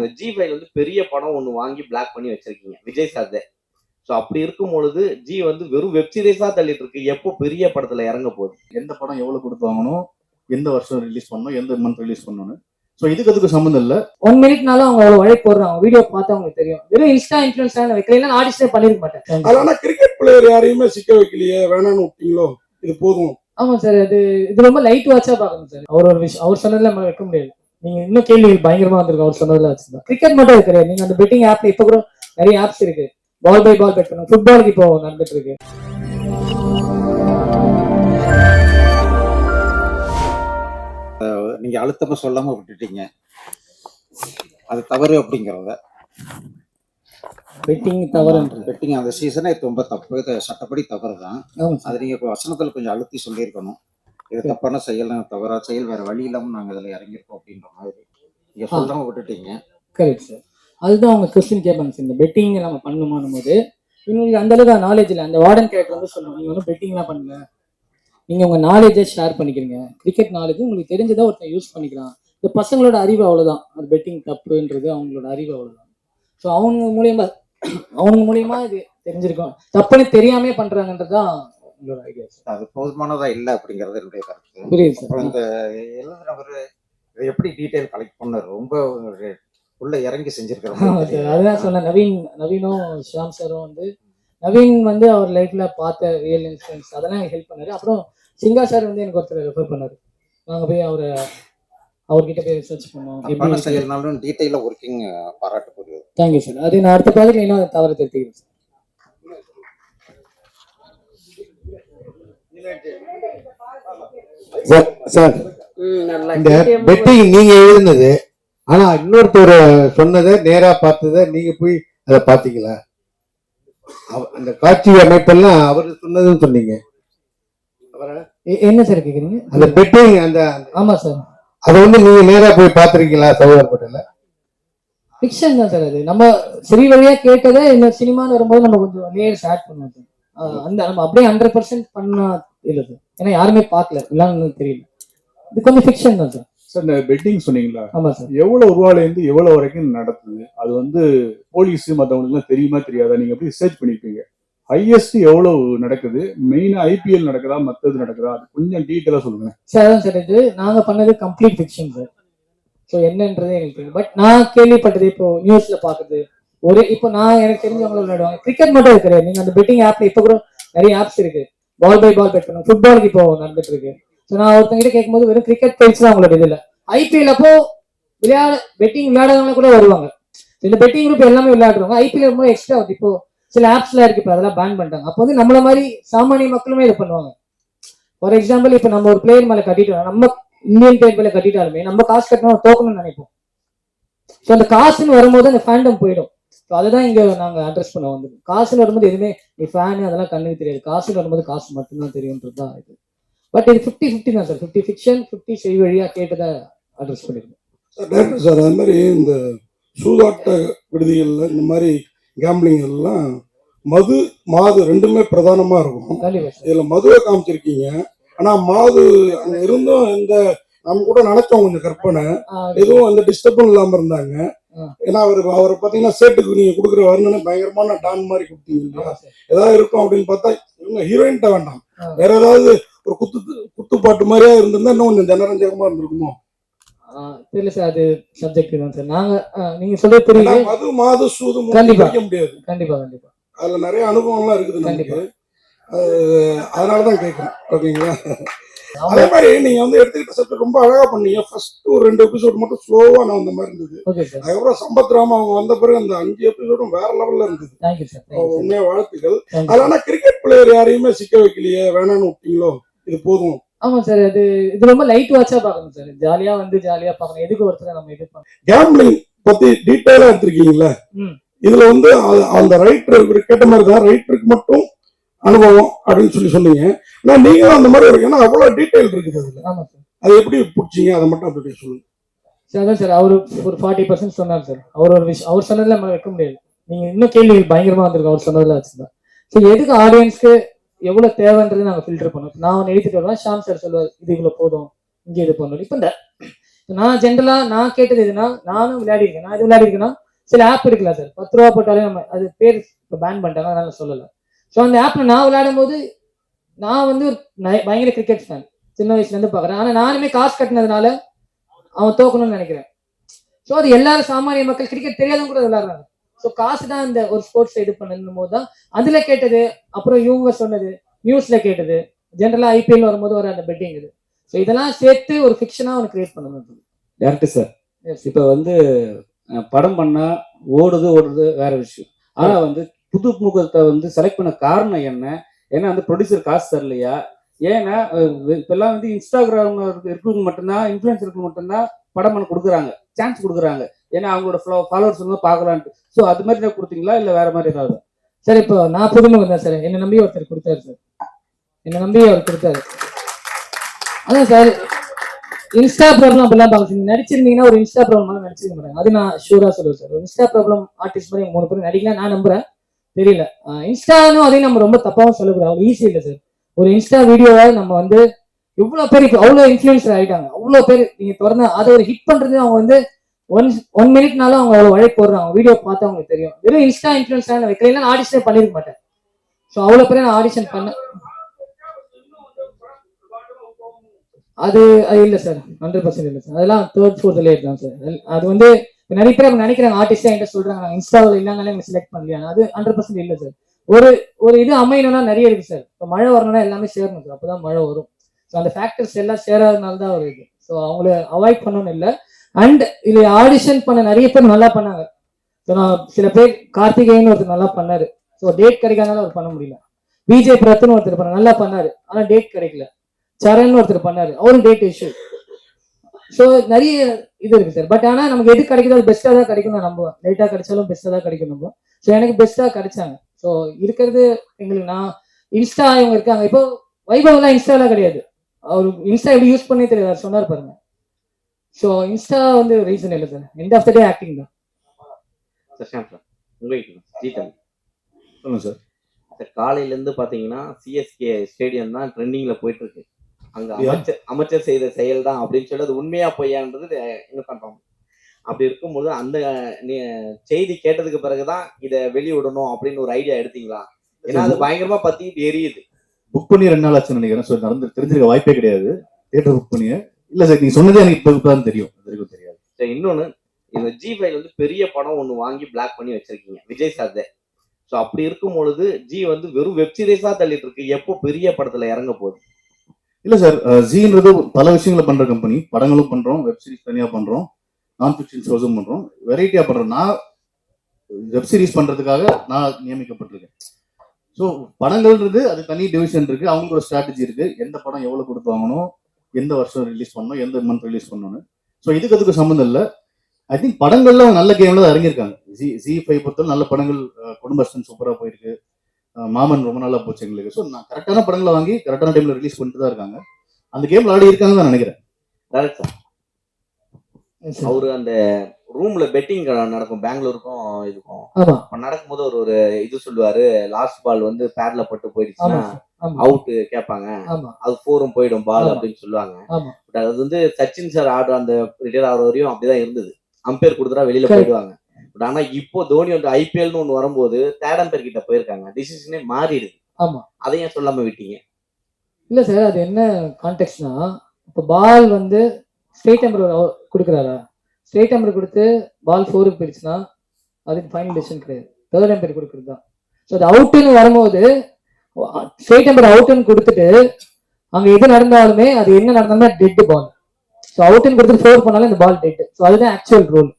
இந்த G5 வந்து பெரிய படம் ஒண்ணு வாங்கி பிளாக் பண்ணி வச்சிருக்கீங்க விஜய் சார். ஸோ அப்படி இருக்கும் பொழுது ஜி வந்து வெறும் வெப் சீரிஸா தள்ளிட்டு இருக்கு. எப்போ பெரிய படத்துல இறங்க போகுது? எந்த படம் எவ்வளவு கொடுத்து வாங்கணும், எந்த வருஷம் ரிலீஸ் பண்ணணும், எந்த மந்த் ரிலீஸ் பண்ணணும். ஸோ அதுக்கு சம்மந்தம் இல்லை. 1 மினிட்னாலும் அவங்க அவ்வளவு உழைப்பு போடுறாங்க. வீடியோ பார்த்தா அவங்களுக்கு தெரியும். வெறும் இன்ஸ்டா இன்ஃபுளுன்ஸ் வைக்கலாம், ஆடிஷனே பண்ணிருக்க மாட்டேன். ஆனா கிரிக்கெட் பிளேயர் யாரையுமே சிக்க வைக்கலையே, வேணான்னு விட்டீங்களோ, இது போதும். ஆமா சார், இது ரொம்ப லைட் வாட்சா பாக்கணும் சார். அவர் ஒரு விஷயம் அவர் சொன்னதுல நம்ம வைக்க முடியாது. நீங்க இன்னும் கேள்விகள் பயங்கரமா வந்திருக்கும் அவர் சொன்னதுல வச்சுதான். கிரிக்கெட் மட்டும் இருக்கிறது நீங்க அந்த பெட்டிங் ஆப்ல இப்ப கூட நிறைய ஆப்ஸ் இருக்கு. பால் பை பால் பெட் பண்ணுங்க. ஃபுட்பாலுக்கு இப்போ நடந்துட்டு இருக்கு. நீங்க அழுத்தமா சொல்லாம விட்டுட்டீங்க, அது தவறு அப்படிங்கிறத. பெட்டிங் தவறு, பெட்டிங் அந்த சீசனே ரொம்ப தப்பு, சட்டப்படி தவறு தான். அது நீங்க வசனத்துல கொஞ்சம் அழுத்தி சொல்லியிருக்கணும். இது தப்பான செயல், தவறா செயல், வேற வழி இல்லாம நாங்க இதுல இறங்கியிருக்கோம் அப்படின்ற மாதிரி நீங்க சொல்லாம விட்டுட்டீங்க. Correct sir. அதுதான் அவங்க கொஸ்டின் கேட்பாங்க சார், இந்த பெட்டிங் நம்ம பண்ணுமானும் போது இவங்களுக்கு அந்த அளவுக்கு நாலேஜ் இல்லை. அந்த வார்டன் கேரக்டர் வந்து சொல்லுவாங்க, நீங்க வந்து பெட்டிங்லாம் பண்ணல, நீங்க உங்க நாலேஜை ஷேர் பண்ணிக்கிறீங்க. கிரிக்கெட் நாலேஜ் உங்களுக்கு தெரிஞ்சதா ஒருத்தன் யூஸ் பண்ணிக்கலாம். இந்த பசங்களோட அறிவு அவ்வளவுதான். அது பெட்டிங் தப்புன்றது அவங்களோட அறிவு அவ்வளவுதான். ஸோ அவங்க மூலியமா இது தெரிஞ்சிருக்கும். தப்புன்னு தெரியாம பண்றாங்கன்றதுதான் உங்களோட ஐடியா. அது போதுமானதா இல்லை அப்படிங்கிறது என்னுடைய கருத்து. புரியுது சார். இந்த எழுதுனவர் இதை எப்படி டீட்டெயில் கலெக்ட் பண்ண ரொம்ப உள்ள இறங்கி செஞ்சிருக்கிறோம். அதுதான் சொன்னேன். நவீனும் ஷியாம் சாரும் வந்து நவீன் வந்து அவர் லைஃப்ல பார்த்த ரியல் இன்சிடென்ட்ஸ் அதெல்லாம் ஹெல்ப் பண்ணாரு. அப்புறம் சிங்கா சார் வந்து எனக்கு ஒருத்தர் ரெஃபர் பண்ணாரு. நாங்க போய் அவர்கிட்ட போய் ரிசர்ச் பண்ணோம். செயல்னாலும் டீட்டெயிலா ஒர்க்கிங் பாராட்டுக்குரியது. Thank you sir. அது நான் அடுத்த ப்ராஜெக்ட்ல இன்னும் தவறு திருத்திக்கிறேன் சார். சார் இந்த பெட்டிங் நீங்க எழுதுனது, ஆனா இன்னொருத்தர் சொன்னதை நேரா பார்த்ததை நீங்க போய் அதை பாத்தீங்களா? அந்த காட்சி அமைப்பெல்லாம் அவர் சொன்னதுன்னு சொன்னீங்க. என்ன சார் கேக்குறீங்க? அந்த பெட்டிங் அந்த ஆமா சார், அதை வந்து நீங்க நேரா போய் பாத்திருக்கீங்களா? சகோதரப்பட்டல ஃபிக்ஷன் தான் சார். அது நம்ம சரி வழியா கேட்டதை இந்த சினிமான்னு வரும்போது நம்ம கொஞ்சம் லேயர்ஸ் ஆட் பண்ணுவோம் சார். அந்த நம்ம அப்படியே 100% பண்ணா இல்லை சார். ஏன்னா யாருமே பார்க்கல, எல்லாம் தெரியல. இது கொஞ்சம் ஃபிக்ஷன் தான் சார். சார் இந்த பெட்டிங் சொன்னீங்களா? ஆமா சார். எவ்வளவு ரூபாயிலேருந்து எவ்வளவு வரைக்கும் நடத்துது? அது வந்து போலீஸ் மற்றவங்களுக்கு தெரியுமா தெரியாதா? நீங்க எப்படி ரிசர்ச் பண்ணிருப்பீங்க? ஹையஸ்ட் எவ்வளவு நடக்குது? மெயினா ஐபிஎல் நடக்குதா, மற்றது நடக்குதா? அது கொஞ்சம் டீட்டெயிலா சொல்லுங்க சார். அதான் சார், இது நாங்க பண்ணது கம்ப்ளீட் ஃபிக்ஷன் சார். ஸோ என்னன்றதே எங்களுக்கு தெரியும். பட் நான் கேள்விப்பட்டது இப்போ நியூஸ்ல பாக்குறது இப்போ நான் எனக்கு தெரிஞ்சவங்களும் விளையாடுவாங்க. கிரிக்கெட் மட்டும் இருக்கிறது நீங்க அந்த பெட்டிங் ஆப்ல இப்ப கூட நிறைய ஆப்ஸ் இருக்கு. பால் பை பால் பெட் பண்ணுங்க. ஃபுட்பாலுக்கு இப்போ நடந்துட்டு இருக்கு. ஸோ நான் ஒருத்தங்கிட்ட கேட்கும்போது வெறும் கிரிக்கெட் பேச்சு தான் அவங்களோட இதுல. ஐபிஎல் அப்போ பெட்டிங் விளையாடுறவங்க கூட வருவாங்க. இந்த பெட்டிங் குரூப் எல்லாமே விளையாடுறவங்க. ஐபிஎல் ரொம்ப எக்ஸ்ட்ரா ஆகுது. இப்போ சில ஆப்ஸ்ல இருக்கு, இப்போ அதெல்லாம் பேன் பண்ணிட்டாங்க. அப்போ வந்து நம்மள மாதிரி சாமானிய மக்களுமே இதை பண்ணுவாங்க. ஃபார் எக்ஸாம்பிள், இப்போ நம்ம ஒரு பிளேயர் மேல கட்டிட்டு நம்ம இந்தியன் பிளேயர் மேல கட்டிட்டாலுமே நம்ம காசு கட்டணும், தோக்கணும்னு நினைப்போம். ஸோ அந்த காசுன்னு வரும்போது அந்த ஃபேண்டம் போயிடும். ஸோ அதுதான் இங்க நாங்க அட்ரஸ் பண்ண வந்து, காசுன்னு வரும்போது எதுவுமே நீ ஃபேனு அதெல்லாம் கண்ணுக்கு தெரியாது. காசுன்னு வரும்போது காசு மட்டும்தான் தெரியும்ன்றது தான் இது. பட் இது 50-50 தான் சார். 50 ஃபிக்ஷன், 50 செய் வழியா கேட்டதை அட்ரஸ் பண்ணிருக்கோம் சார். டாக்டர் சார், அது மாதிரி இந்த சூதாட்ட விடுதிகள்ல இந்த மாதிரி கேம்பிளிங் எல்லாம் மாது ரெண்டுமே பிரதானமா இருக்கும். இதுல மதுவை காமிச்சிருக்கீங்க, ஆனா மாது அங்க இருந்தும் இந்த நம்ம கூட நினைச்சோம் கொஞ்சம் கற்பனை, எதுவும் அந்த டிஸ்டர்பும் இல்லாம இருந்தாங்க. ஏன்னா அவரை பாத்தீங்கன்னா சேட்டுக்கு நீங்க கொடுக்குற வர்ணனை பயங்கரமான டான் மாதிரி கொடுத்தீங்க இல்லையா? ஏதாவது இருக்கும் அப்படின்னு பார்த்தா இவங்க ஹீரோயின்ட்ட வேண்டாம், வேற ஏதாவது ஒரு குத்துப்பாட்டு மாதிரியா இருந்திருந்தா இன்னும் கொஞ்சம் ஜனரஞ்சகமா இருந்திருக்குமோ? தெரியல சார். அது சப்ஜெக்ட் தான் சார். நாங்க நீங்க சொல்றது புரியுது. மாது சூது கண்டிப்பா முடியாது. கண்டிப்பா கண்டிப்பா அதுல நிறைய அனுபவம்லாம் இருக்குது நமக்கு. அதனாலதான் கேட்கிறேன். ஓகேங்களா? அதே மாதிரி நீங்க வந்து எடுத்துக்கிட்ட சப்ஜெக்ட் ரொம்ப அழகா பண்ணீங்க. ஃபர்ஸ்ட் ஒரு 2 எபிசோட் மட்டும் ஸ்லோவா நான் அந்த மாதிரி இருந்தது. அதுக்கப்புறம் சம்பத் ராம் அவங்க வந்த பிறகு அந்த 5 எபிசோடும் வேற லெவல்ல இருந்தது. உண்மையா வாழ்த்துக்கள். அதனால கிரிக்கெட் பிளேயர் யாரையுமே சிக்க வைக்கலையே, வேணான்னு விட்டீங்களோ, இது போதும். ஆமா சார். இது ரொம்ப லைட் வாட்சா பாக்கணும் சார். ஜாலியா பாக்கணும். எதுக்கு ஒருத்தர் நம்ம இது கேம்பிளிங் பத்தி டீட்டெயிலா எடுத்திருக்கீங்களா? இதுல வந்து அந்த ரைட்டர் கேட்ட மாதிரி தான், ரைட்டருக்கு மட்டும் அனுபவம் அப்படின்னு சொன்னீங்க. ஆனா நீங்களும் அந்த மாதிரி இருக்கு, ஏன்னா அவ்வளவு டீட்டெயில் இருக்குது அதுல. ஆமா சார். அது எப்படி பிடிச்சிங்க, அதை மட்டும் அப்படி சொல்லுங்க சார். அதான் சார், அவரு ஒரு 40% சொன்னார் சார். அவர் சொன்னதுல நம்ம வைக்க முடியாது. நீங்க இன்னும் கேள்விகள் பயங்கரமா வந்திருக்கும் அவர் சொன்னதுல வச்சுதான். ஸோ எதுக்கு ஆடியன்ஸ்க்கு எவ்வளவு தேவைன்றது நாங்க ஃபில்டர் பண்ணோம். நான் ஒன்று எழுதிட்டு வருவேன், ஷாம் சார் சொல்லுவார் இது இவ்வளவு போதும், இங்கே இது பண்ணணும். இப்போ இந்த நான் ஜென்ரலா நான் கேட்டது எதுனா, நானும் விளையாடி இருக்கேன். நான் இது விளையாடி இருக்கேன்னா சில ஆப் இருக்குல்ல சார், 10 ரூபா போட்டாலே நம்ம அது பேர் இப்போ பேன் பண்ணிட்டாங்க, அதனால சொல்லல. ஸோ அந்த ஆப்ல நான் விளையாடும் போது நான் வந்து ஒரு பயங்கர கிரிக்கெட் ஃபேன், சின்ன வயசுல இருந்து பாக்குறேன். ஆனா நானுமே காசு கட்டினதுனால அவன் தோக்கணும்னு நினைக்கிறேன். ஸோ அது எல்லாரும் சாமானிய மக்கள் கிரிக்கெட் தெரியாதவங்க கூட விளையாடுறாங்க. ஸோ காசு தான் இந்த ஒரு ஸ்போர்ட்ஸ் இது பண்ணணும் போது தான் அதுல கேட்டது. அப்புறம் இவங்க சொன்னது, நியூஸ்ல கேட்டது, ஜென்ரலா ஐபிஎல் வரும்போது வர அந்த பெட்டிங் இது. ஸோ இதெல்லாம் சேர்த்து ஒரு ஃபிக்ஷனா ஒன்று கிரியேட் பண்ணணும். டேரக்டர் சார், இப்போ வந்து படம் பண்ணா ஓடுறது வேற விஷயம். ஆனா வந்து புது முகத்தை வந்து செலக்ட் பண்ண காரணம் என்ன? ஏன்னா வந்து ப்ரொடியூசர் காசு தரலையா? ஏன்னா இப்பெல்லாம் வந்து இன்ஸ்டாகிராம் இருக்கிறவங்க மட்டும்தான், இன்ஃபுளுசருக்கு மட்டும்தான் படம் பண்ண கொடுக்குறாங்க, சான்ஸ் கொடுக்குறாங்க. ஏன்னா அவங்களோட ஃபாலோவர்ஸ் வந்து பார்க்கலான்ட்டு. ஸோ அது மாதிரி தான் கொடுத்தீங்களா இல்லை வேற மாதிரி ஏதாவது? சார் இப்போ நான் புதுமுகம் தான் சார், என்னை நம்பி ஒருத்தர் கொடுத்தாரு சார், என்னை நம்பி அவர் கொடுத்தாரு. அதான் சார், இன்ஸ்டா ப்ராப்ளம் அப்படிலாம் பார்க்க நடிச்சிருந்தீங்கன்னா ஒரு இன்ஸ்டா ப்ராப்ளம் நடிச்சிருக்க மாட்டாங்க. அது நான் ஷூரா சொல்லுவேன் சார். ஒரு இன்ஸ்டா ப்ராப்ளம் ஆர்டிஸ்ட் மாதிரி 3 பேர் நடிக்கலாம் நான் நம்புறேன். தெரியல இன்ஸ்டானும் அதையும் நம்ம ரொம்ப தப்பாவும் சொல்லக்கூடாது. அவ்வளோ ஈஸி இல்லை சார். ஒரு இன்ஸ்டா வீடியோவை நம்ம வந்து இவ்வளோ பேர் இப்போ அவ்வளோ இன்ஃப்ளூயன்சர் ஆகிட்டாங்க. அவ்வளோ பேர் நீங்க திறந்து அதை ஒரு ஹிட் பண்றது அவங்க வந்து ஒன் மினிட்னாலும் அவங்க அவ்வளோ உழைப்பு போடுறாங்க. வீடியோ பார்த்தா அவங்களுக்கு தெரியும். வெறும் இன்ஸ்டா இன்ஃப்ளூயன்ஸாக வைக்கலாம், ஆடிஷனே பண்ணிருக்க மாட்டேன். ஸோ அவ்வளோ பேர் நான் ஆடிஷன் பண்ணேன். அது இல்லை சார், 100% இல்லை சார். அதெல்லாம் 3rd 4th லேட் தான் சார். அது வந்து நிறைய பேர் நினைக்கிறாங்க ஆர்டிஸ்டா என்கிட்ட சொல்றாங்க இன்ஸ்டாவில் இல்லைனாலே எனக்கு செலக்ட் பண்ணலையா. அது 100% இல்லை சார். ஒரு இது அமையணும்னா நிறைய இருக்கு சார். இப்போ மழை வரணும்னா எல்லாமே சேரணும் சார், அப்பதான் மழை வரும். ஸோ அந்த ஃபேக்டர்ஸ் எல்லாம் சேராதனால தான் ஒரு இது. ஸோ அவங்கள அவாய்ட் பண்ணணும்னு இல்லை. அண்ட் இதுல ஆடிஷன் பண்ண நிறைய பேர் நல்லா பண்ணாங்க. ஸோ நான் சில பேர் கார்த்திகேயன் ஒருத்தர் நல்லா பண்ணாரு. ஸோ டேட் கிடைக்காதனால அவர் பண்ண முடியல. விஜய் பிரத்னு ஒருத்தர் பண்ண நல்லா பண்ணாரு, ஆனா டேட் கிடைக்கல. சரண் ஒருத்தர் பண்ணாரு, அவரும் டேட் இஷ்யூ. ஸோ நிறைய இது இருக்கு சார். பட் ஆனா நமக்கு எது கிடைக்குதோ அது பெஸ்டா தான் கிடைக்கும் நான் நம்புவேன். லேட்டா கிடைச்சாலும் பெஸ்டா தான் கிடைக்கும் நம்புவேன். ஸோ எனக்கு பெஸ்டா கிடைச்சாங்க. ஸோ இருக்கிறது எங்களுக்கு நான் இன்ஸ்டா இவங்க இருக்காங்க. இப்போ வைபவ்லாம் இன்ஸ்டாலாம் கிடையாது. அவர் இன்ஸ்டா எப்படி யூஸ் பண்ணே தெரியாது, சொன்னார் பாருங்க. ஸோ இன்ஸ்டா வந்து ரீசன் இல்லை sir. End of the day acting தான் சார். உங்களுக்கு ஜீதன் சொல்லுங்க சார். காலையில இருந்து பாத்தீங்கன்னா சிஎஸ்கே ஸ்டேடியம் தான் ட்ரெண்டிங்ல போயிட்டு இருக்கு. அங்க அமைச்சர் செய்த செயல் தான் அப்படின்னு சொல்லி அது உண்மையா பொய்யான்றது என்ன பண்றோம். அப்படி இருக்கும்போது அந்த செய்தி கேட்டதுக்கு பிறகுதான் இதை வெளியிடணும் அப்படின்னு ஒரு ஐடியா எடுத்தீங்களா? ஏன்னா அது பயங்கரமா பத்தி எரியுது. புக் பண்ணி 2 நாள் ஆச்சுன்னு நினைக்கிறேன். ஸோ நடந்து தெரிஞ்சிருக்க வாய்ப்பே கிடையாது. தியேட்டர் புக் பண்ணி இல்ல சார், நீங்க சொன்னதே எனக்கு இப்போ தான் தெரியும், தெரியாது. சரி, இன்னொன்னு, இந்த G5 வந்து பெரிய படம் ஒண்ணு வாங்கி பிளாக் பண்ணி வச்சிருக்கீங்க, விஜய் சார். ஸோ அப்படி இருக்கும் பொழுது ஜி வந்து வெறும் வெப் சீரிஸா தள்ளிட்டு இருக்கு. எப்போ பெரிய படத்துல இறங்க போகுது? இல்ல சார், ஜீன்றது பல விஷயங்களை பண்ற கம்பெனி. படங்களும் பண்றோம், வெப் சீரிஸ் தனியா பண்றோம், நான் ஃபிக்ஷன் ஷோஸும் பண்றோம், வெரைட்டியா பண்றோம். நான் வெப் சீரிஸ் பண்றதுக்காக நான் நியமிக்கப்பட்டிருக்கேன். ஸோ படங்கள்ன்றது அது தனி டிவிஷன் இருக்கு, அவங்களுக்கு ஒரு ஸ்ட்ராட்டஜி இருக்கு. எந்த படம் எவ்வளவு கொடுத்து வாங்கணும், எந்த வருஷம் ரிலீஸ் பண்ணணும், எந்த மந்த் ரிலீஸ் பண்ணணும். ஸோ அதுக்கு சம்மந்தம் இல்லை. ஐ திங்க் படங்கள்ல நல்ல கேம்ல தான் இறங்கியிருக்காங்க. G5 பொறுத்தவரை நல்ல படங்கள், குடும்பஸ்டன் சூப்பரா போயிருக்கு, மாமன் ரொம்ப நல்லா போச்சு எங்களுக்கு. ஸோ நான் கரெக்டான படங்களை வாங்கி கரெக்டான டைம்ல ரிலீஸ் பண்ணிட்டு தான் இருக்காங்க. அந்த கேம்ல ஆடி இருக்காங்க தான் நினைக்கிறேன். அவரு அந்த ரூம்ல பெட்டிங் நடக்கும், பெங்களூருக்கும் இதுக்கும் நடக்கும்போது ஒரு இது சொல்லுவாரு, லாஸ்ட் பால் வந்து பேர்ல பட்டு போயிடுச்சுன்னா அவுட் கேட்பாங்க, அது 4ம் போயிடும் பால் அப்படின்னு சொல்லுவாங்க. பட் அது வந்து சச்சின் சார் ஆடுற அந்த ரிட்டையர் ஆகிற வரையும் அப்படிதான் இருந்தது. அம்பையர் கொடுத்துட்டா வெளியில போயிடுவாங்க. பட் ஆனா இப்போ தோனி வந்து ஐபிஎல்னு ஒண்ணு வரும்போது 3rd அம்பையர் கிட்ட போயிருக்காங்க, டிசிஷனே மாறிடுது. அதையும் சொல்லாம விட்டீங்க. இல்ல சார், அது என்ன கான்டெக்ட்னா, இப்போ பால் வந்து ஸ்ட்ரெயிட் அம்பர் கொடுக்குறாரா, ஸ்ட்ரெயிட் அம்பர் கொடுத்து பால் 4க்கு போயிடுச்சுன்னா அதுக்கு ஃபைனல் டிசிஷன் கிடையாது, 3rd அம்பையர் கொடுக்குறது தான். ஸோ அது அவுட்டுன்னு வரும்போது ஸ்ட்ரெயிட் அம்பர் அவுட்டுன்னு கொடுத்துட்டு அங்க எது நடந்தாலுமே அது என்ன நடந்தாலுமே டெட் பால். ஸோ அவுட்டுன்னு கொடுத்துட்டு 4 பண்ணாலும் இந்த பால் டெட். ஸோ அதுதான் ஆக்சுவல் ரூல்.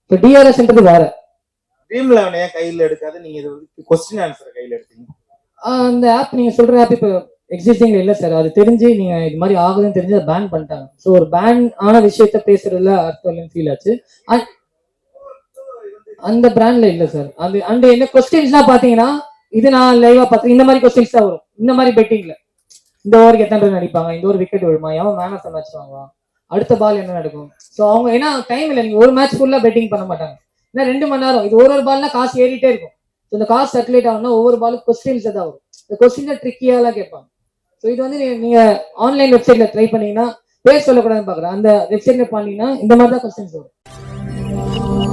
இப்போ டிஆர்எஸ்ன்றது வேற. ட்ரீம் 11 கையில் எடுக்காது, நீங்க இது கொஸ்டின் ஆன்சர் கையில் எடுத்தீங்க. அந்த ஆப் நீங்க சொல்ற ஆப் இப்போ எக்ஸிஸ்டிங்ல இல்ல சார். அது தெரிஞ்சு நீங்க இது மாதிரி ஆகுதுன்னு தெரிஞ்சு அதை பேன் பண்ணிட்டாங்க. ஸோ ஒரு பேன் ஆன விஷயத்த பேசுறதுல அர்த்தம் ஃபீல் ஆச்சு. அந்த பிராண்ட்ல இல்ல சார். அது அண்ட் என்ன கொஸ்டின்ஸ்லாம் பாத்தீங்கன்னா, இது நான் லைவா பார்த்தேன், இந்த மாதிரி கொஸ்டின்ஸ் தான் வரும். இந்த மாதிரி பெட்டிங்ல இந்த ஓவருக்கு எத்தனை ரன் அடிப்பாங்க, இந்த ஒரு விக்கெட் விழுமா, எவன் மேன் ஆஃப் த மேட்ச் வாங்குவான், அடுத்த பால் என்ன நடக்கும். ஸோ அவங்க ஏன்னா டைம் இல்லை, நீங்க ஒரு மேட்ச் ஃபுல்லா பெட்டிங் பண்ண மாட்டாங்க. ஏன்னா 2 மணி நேரம் இது ஒரு பால்னா காசு ஏறிட்டே இருக்கும். ஸோ இந்த காசு சர்க்குலேட் ஆகணும்னா ஒவ்வொரு பாலுக்கு கொஸ்டின்ஸ் தான் வரும். இந்த கொஸ்டின் ட்ரிக்கியாலாம் கேட்பாங்க. ஸோ இது வந்து நீங்க ஆன்லைன் வெப்சைட்ல ட்ரை பண்ணீங்கன்னா பேர் சொல்லக்கூடாதுன்னு பாக்குறேன். அந்த வெப்சைட்ல பாத்தீங்கன்னா இந்த மாதிரி தான் கொஸ்டின்ஸ் வரும்.